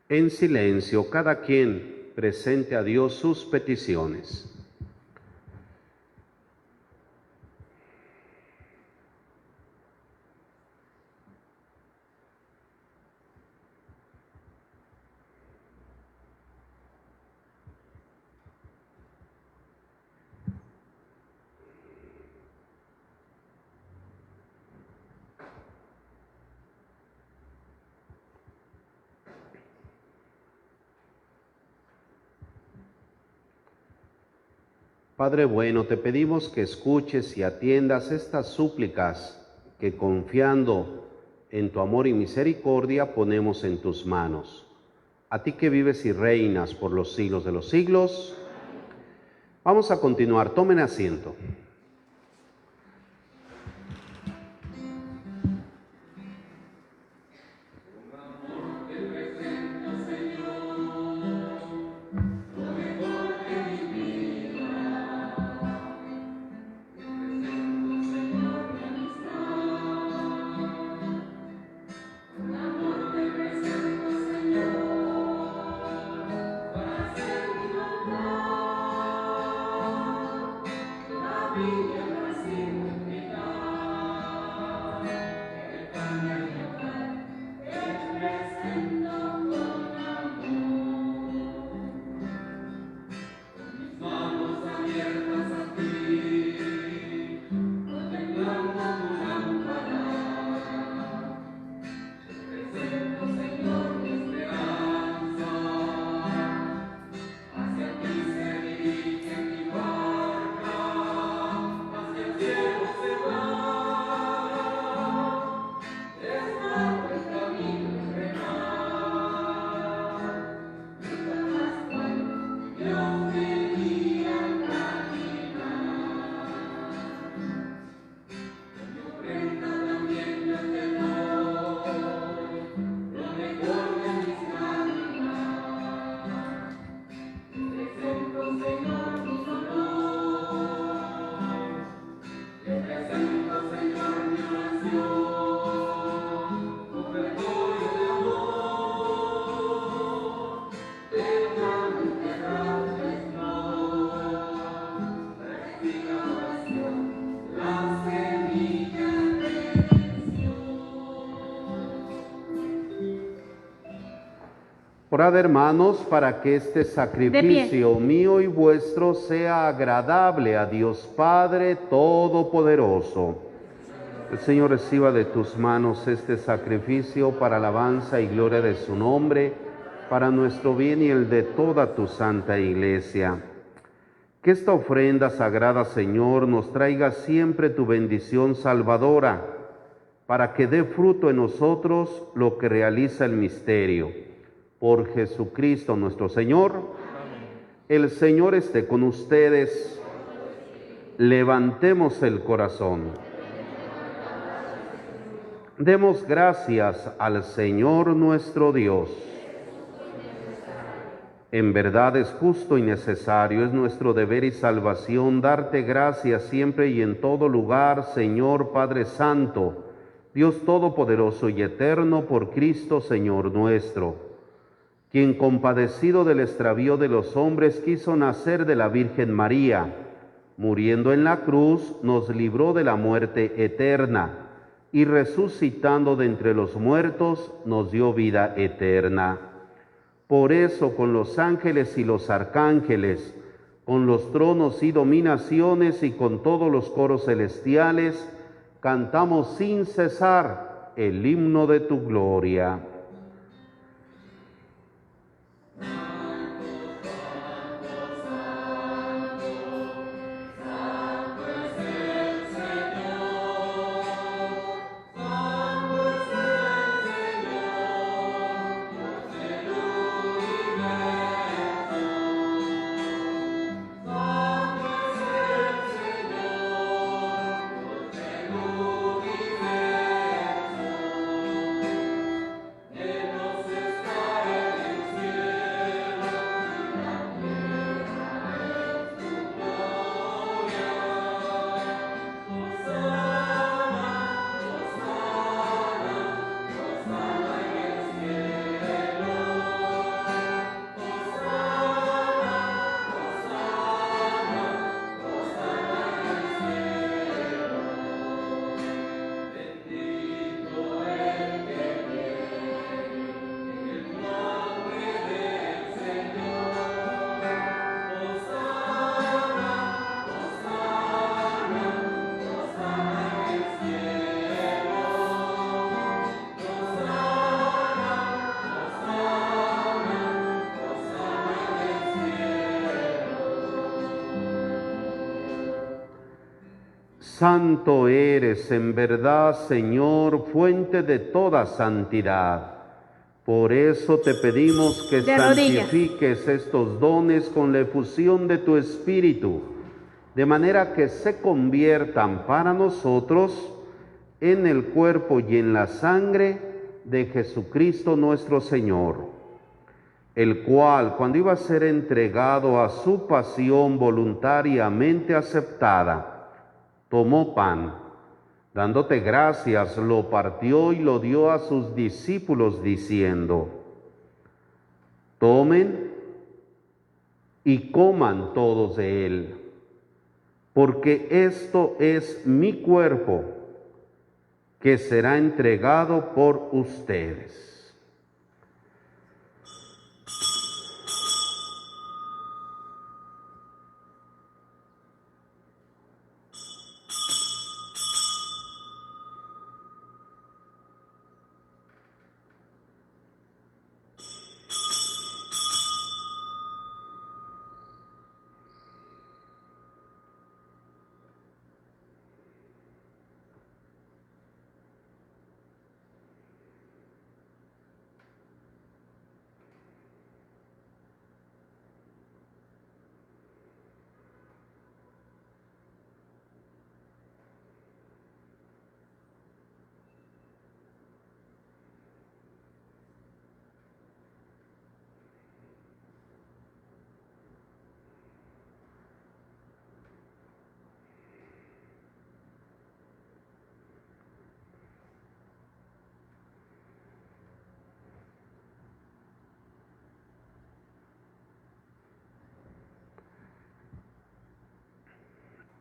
Speaker 2: En silencio, cada quien presente a Dios sus peticiones. Padre bueno, te pedimos que escuches y atiendas estas súplicas que, confiando en tu amor y misericordia, ponemos en tus manos. A ti que vives y reinas por los siglos de los siglos. Vamos a continuar, tomen asiento. Orad, hermanos, para que este sacrificio mío y vuestro sea agradable a Dios Padre Todopoderoso. El Señor reciba de tus manos este sacrificio para alabanza y gloria de su nombre, para nuestro bien y el de toda tu santa Iglesia. Que esta ofrenda sagrada, Señor, nos traiga siempre tu bendición salvadora, para que dé fruto en nosotros lo que realiza el misterio. Por Jesucristo nuestro Señor. Amén. El Señor esté con ustedes. Levantemos el corazón. Demos gracias al Señor nuestro Dios. En verdad es justo y necesario, es nuestro deber y salvación darte gracias siempre y en todo lugar, Señor Padre Santo, Dios Todopoderoso y Eterno, por Cristo Señor nuestro, quien compadecido del extravío de los hombres quiso nacer de la Virgen María, muriendo en la cruz nos libró de la muerte eterna y resucitando de entre los muertos nos dio vida eterna. Por eso con los ángeles y los arcángeles, con los tronos y dominaciones y con todos los coros celestiales, cantamos sin cesar el himno de tu gloria. Santo eres en verdad, Señor, fuente de toda santidad. Por eso te pedimos que santifiques estos dones con la efusión de tu Espíritu, de manera que se conviertan para nosotros en el cuerpo y en la sangre de Jesucristo nuestro Señor, el cual, cuando iba a ser entregado a su pasión voluntariamente aceptada, tomó pan, dándote gracias, lo partió y lo dio a sus discípulos diciendo: tomen y coman todos de él, porque esto es mi cuerpo, que será entregado por ustedes.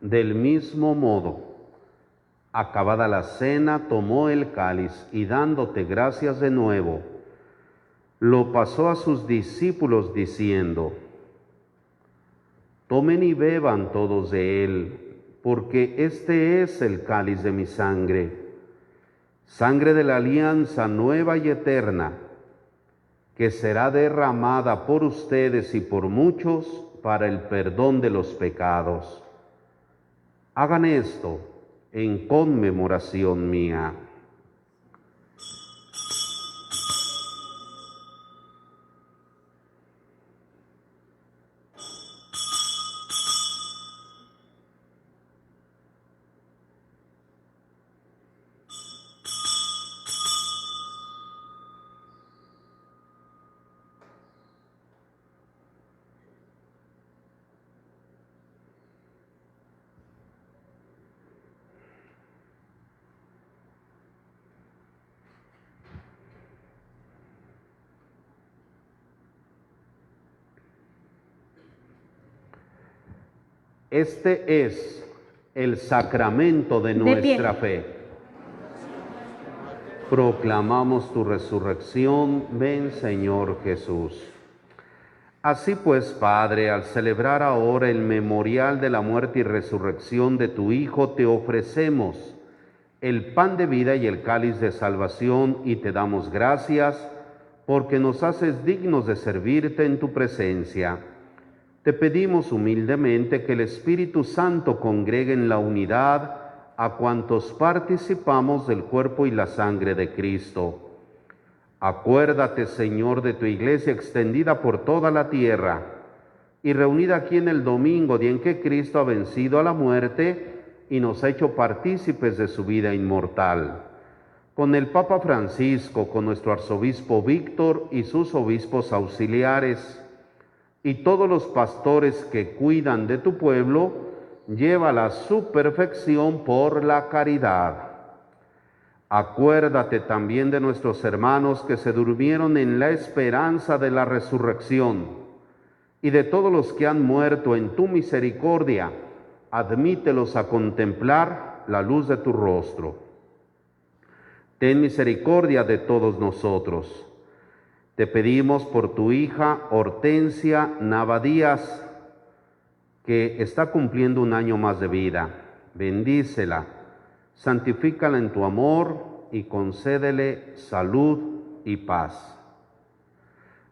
Speaker 2: Del mismo modo, acabada la cena, tomó el cáliz y dándote gracias de nuevo, lo pasó a sus discípulos diciendo: tomen y beban todos de él, porque este es el cáliz de mi sangre, sangre de la alianza nueva y eterna, que será derramada por ustedes y por muchos para el perdón de los pecados. Hagan esto en conmemoración mía. Este es el sacramento de nuestra fe. Proclamamos tu resurrección, ven Señor Jesús. Así pues, Padre, al celebrar ahora el memorial de la muerte y resurrección de tu Hijo, te ofrecemos el pan de vida y el cáliz de salvación y te damos gracias porque nos haces dignos de servirte en tu presencia. Te pedimos humildemente que el Espíritu Santo congregue en la unidad a cuantos participamos del cuerpo y la sangre de Cristo. Acuérdate, Señor, de tu Iglesia extendida por toda la tierra y reunida aquí en el domingo, día en que Cristo ha vencido a la muerte y nos ha hecho partícipes de su vida inmortal. Con el Papa Francisco, con nuestro arzobispo Víctor y sus obispos auxiliares, y todos los pastores que cuidan de tu pueblo, llévala a su perfección por la caridad. Acuérdate también de nuestros hermanos que se durmieron en la esperanza de la resurrección, y de todos los que han muerto en tu misericordia, admítelos a contemplar la luz de tu rostro. Ten misericordia de todos nosotros. Te pedimos por tu hija Hortensia Nava Díaz, que está cumpliendo un año más de vida. Bendícela, santifícala en tu amor y concédele salud y paz.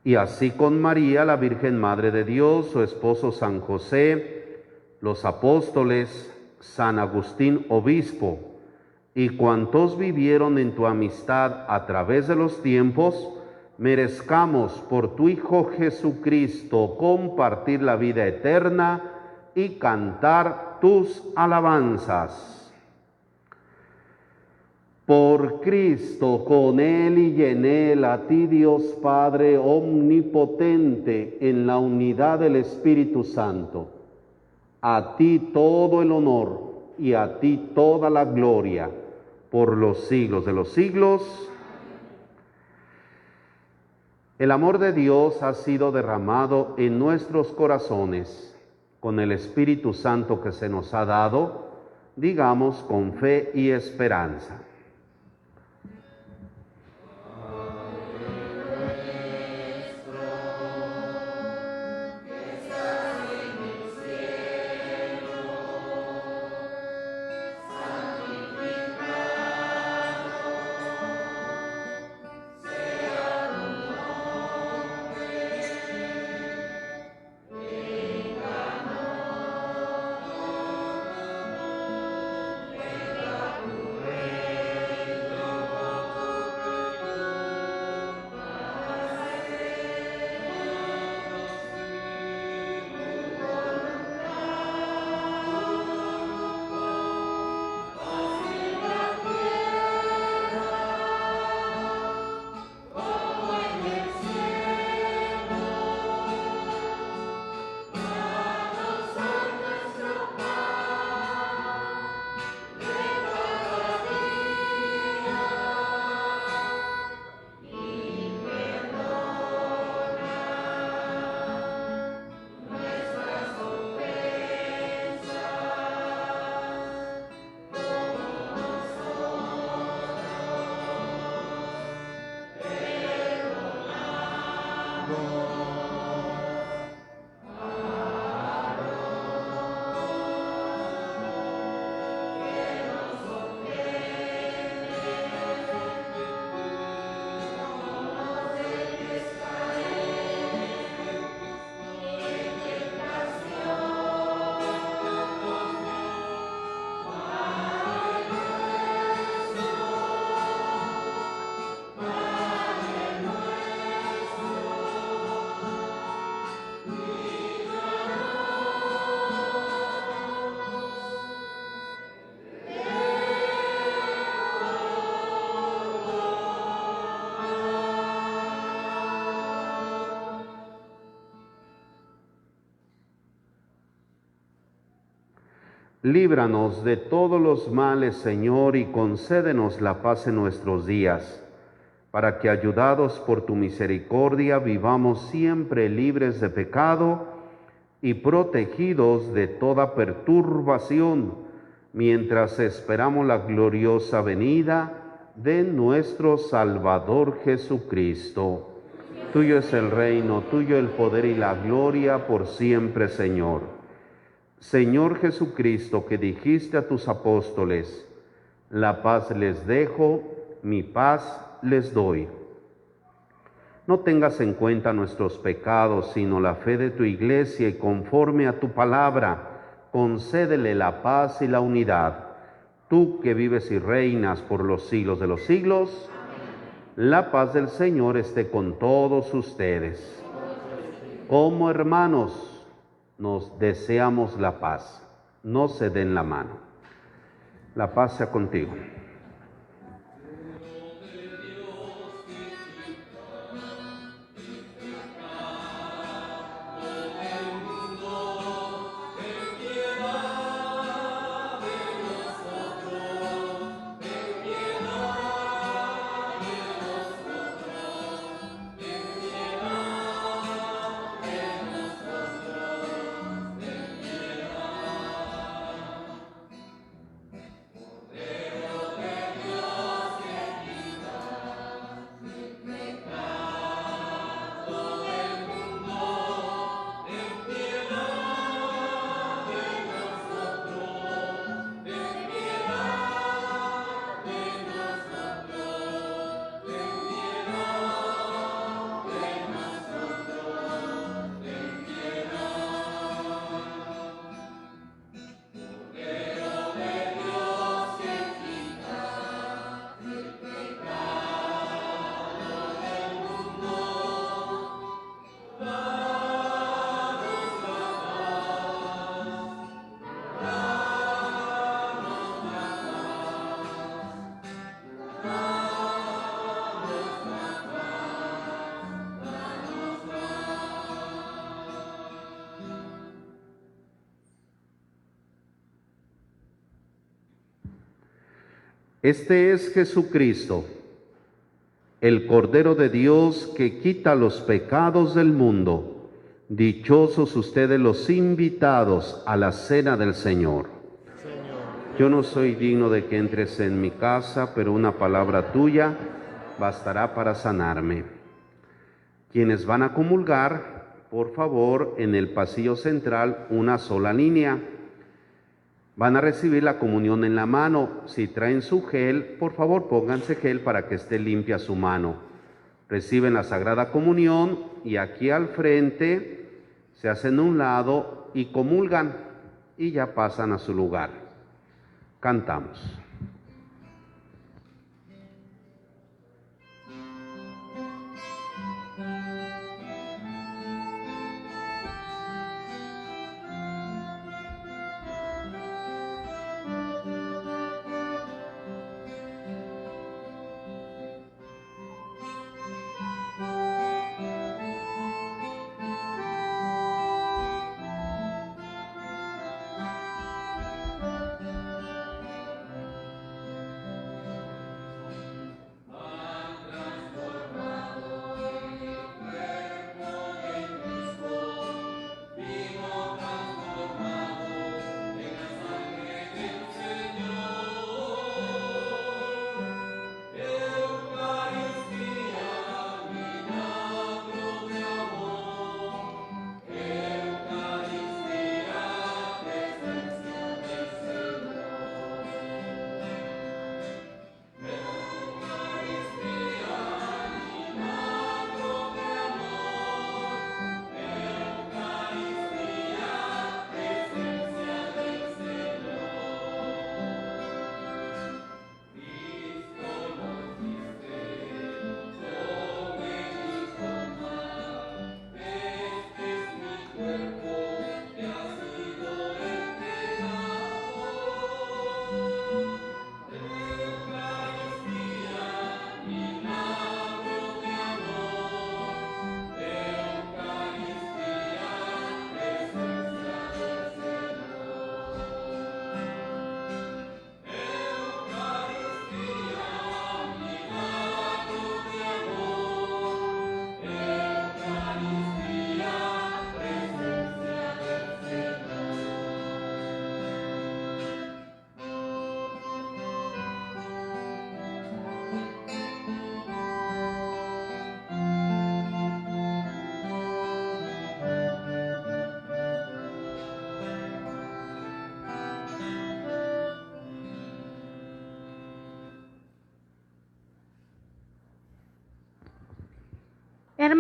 Speaker 2: Y así con María, la Virgen Madre de Dios, su esposo San José, los apóstoles, San Agustín Obispo, y cuantos vivieron en tu amistad a través de los tiempos, merezcamos por tu Hijo Jesucristo compartir la vida eterna y cantar tus alabanzas. Por Cristo, con Él y en Él, a ti Dios Padre omnipotente, en la unidad del Espíritu Santo, a ti todo el honor y a ti toda la gloria, por los siglos de los siglos. El amor de Dios ha sido derramado en nuestros corazones. Con el Espíritu Santo que se nos ha dado, digamos con fe y esperanza. Líbranos de todos los males, Señor, y concédenos la paz en nuestros días, para que, ayudados por tu misericordia, vivamos siempre libres de pecado y protegidos de toda perturbación, mientras esperamos la gloriosa venida de nuestro Salvador Jesucristo. Tuyo es el reino, tuyo el poder y la gloria por siempre, Señor. Señor Jesucristo, que dijiste a tus apóstoles, la paz les dejo, mi paz les doy. No tengas en cuenta nuestros pecados, sino la fe de tu Iglesia, y conforme a tu palabra, concédele la paz y la unidad. Tú que vives y reinas por los siglos de los siglos, la paz del Señor esté con todos ustedes. Como hermanos, nos deseamos la paz. No se den la mano. La paz sea contigo. Este es Jesucristo, el Cordero de Dios que quita los pecados del mundo. Dichosos ustedes los invitados a la cena del Señor. Yo no soy digno de que entres en mi casa, pero una palabra tuya bastará para sanarme. Quienes van a comulgar, por favor, en el pasillo central, una sola línea. Van a recibir la comunión en la mano. Si traen su gel, por favor pónganse gel para que esté limpia su mano. Reciben la Sagrada Comunión y aquí al frente se hacen a un lado y comulgan y ya pasan a su lugar. Cantamos.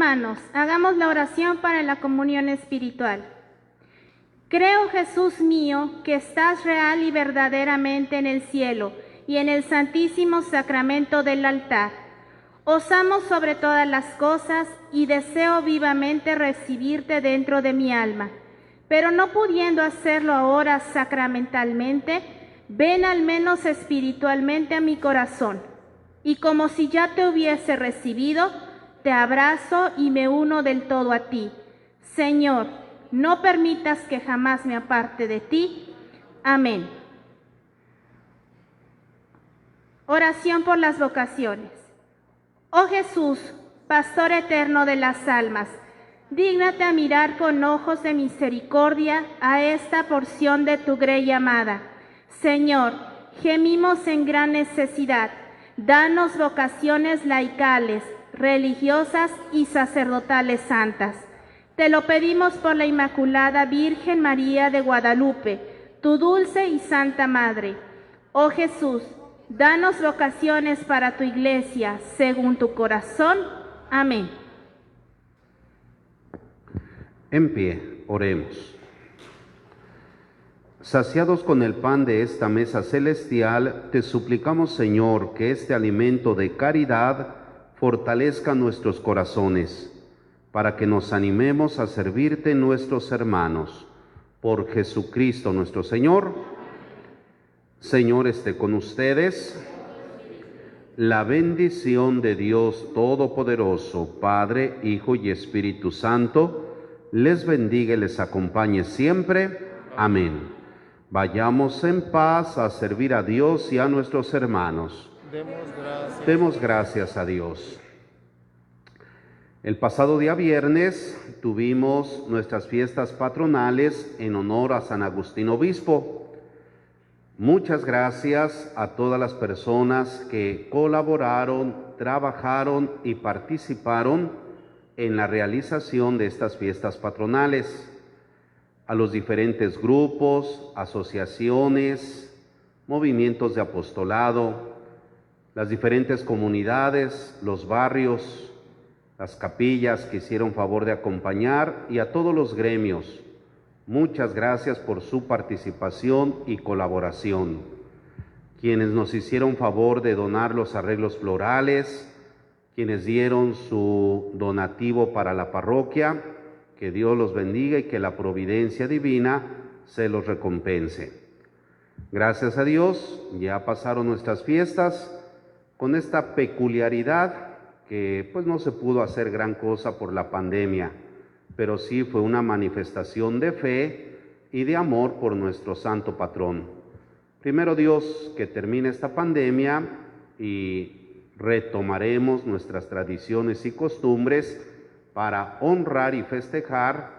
Speaker 1: Hermanos, hagamos la oración para la comunión espiritual. Creo, Jesús mío, que estás real y verdaderamente en el cielo y en el santísimo sacramento del altar. Os amo sobre todas las cosas y deseo vivamente recibirte dentro de mi alma, pero no pudiendo hacerlo ahora sacramentalmente, ven al menos espiritualmente a mi corazón, y como si ya te hubiese recibido, te abrazo y me uno del todo a ti. Señor, no permitas que jamás me aparte de ti. Amén. Oración por las vocaciones. Oh Jesús, Pastor eterno de las almas, dígnate a mirar con ojos de misericordia a esta porción de tu grey amada. Señor, gemimos en gran necesidad. Danos vocaciones laicales, religiosas y sacerdotales santas. Te lo pedimos por la Inmaculada Virgen María de Guadalupe, tu dulce y santa Madre. Oh Jesús, danos vocaciones para tu Iglesia, según tu corazón. Amén.
Speaker 2: En pie, oremos. Saciados con el pan de esta mesa celestial, te suplicamos, Señor, que este alimento de caridad fortalezca nuestros corazones, para que nos animemos a servirte nuestros hermanos. Por Jesucristo nuestro Señor. Señor esté con ustedes. La bendición de Dios Todopoderoso, Padre, Hijo y Espíritu Santo, les bendiga y les acompañe siempre. Amén. Vayamos en paz a servir a Dios y a nuestros hermanos. Demos gracias a Dios. El pasado día viernes tuvimos nuestras fiestas patronales en honor a San Agustín Obispo. Muchas gracias a todas las personas que colaboraron, trabajaron y participaron en la realización de estas fiestas patronales. A los diferentes grupos, asociaciones, movimientos de apostolado, las diferentes comunidades, los barrios, las capillas que hicieron favor de acompañar y a todos los gremios. Muchas gracias por su participación y colaboración. Quienes nos hicieron favor de donar los arreglos florales, quienes dieron su donativo para la parroquia, que Dios los bendiga y que la providencia divina se los recompense. Gracias a Dios, ya pasaron nuestras fiestas con esta peculiaridad que pues no se pudo hacer gran cosa por la pandemia, pero sí fue una manifestación de fe y de amor por nuestro santo patrón. Primero Dios, que termine esta pandemia y retomaremos nuestras tradiciones y costumbres para honrar y festejar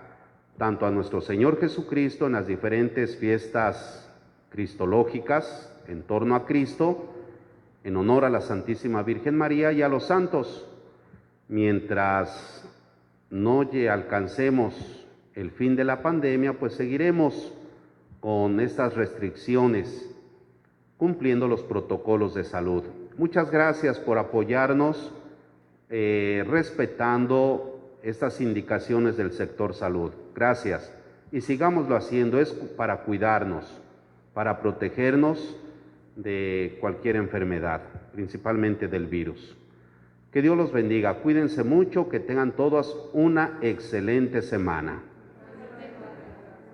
Speaker 2: tanto a nuestro Señor Jesucristo en las diferentes fiestas cristológicas en torno a Cristo, en honor a la Santísima Virgen María y a los santos. Mientras no alcancemos el fin de la pandemia, pues seguiremos con estas restricciones, cumpliendo los protocolos de salud. Muchas gracias por apoyarnos, respetando estas indicaciones del sector salud. Gracias. Y sigámoslo haciendo, es para cuidarnos, para protegernos de cualquier enfermedad, principalmente del virus. Que Dios los bendiga, cuídense mucho, que tengan todas una excelente semana.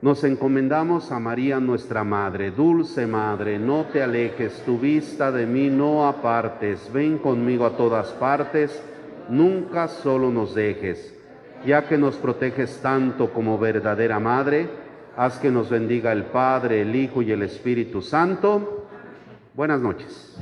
Speaker 2: Nos encomendamos a María nuestra Madre. Dulce Madre, no te alejes, tu vista de mí no apartes, ven conmigo a todas partes, nunca solo nos dejes. Ya que nos proteges tanto como verdadera Madre, haz que nos bendiga el Padre, el Hijo y el Espíritu Santo. Buenas noches.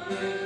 Speaker 4: Amén.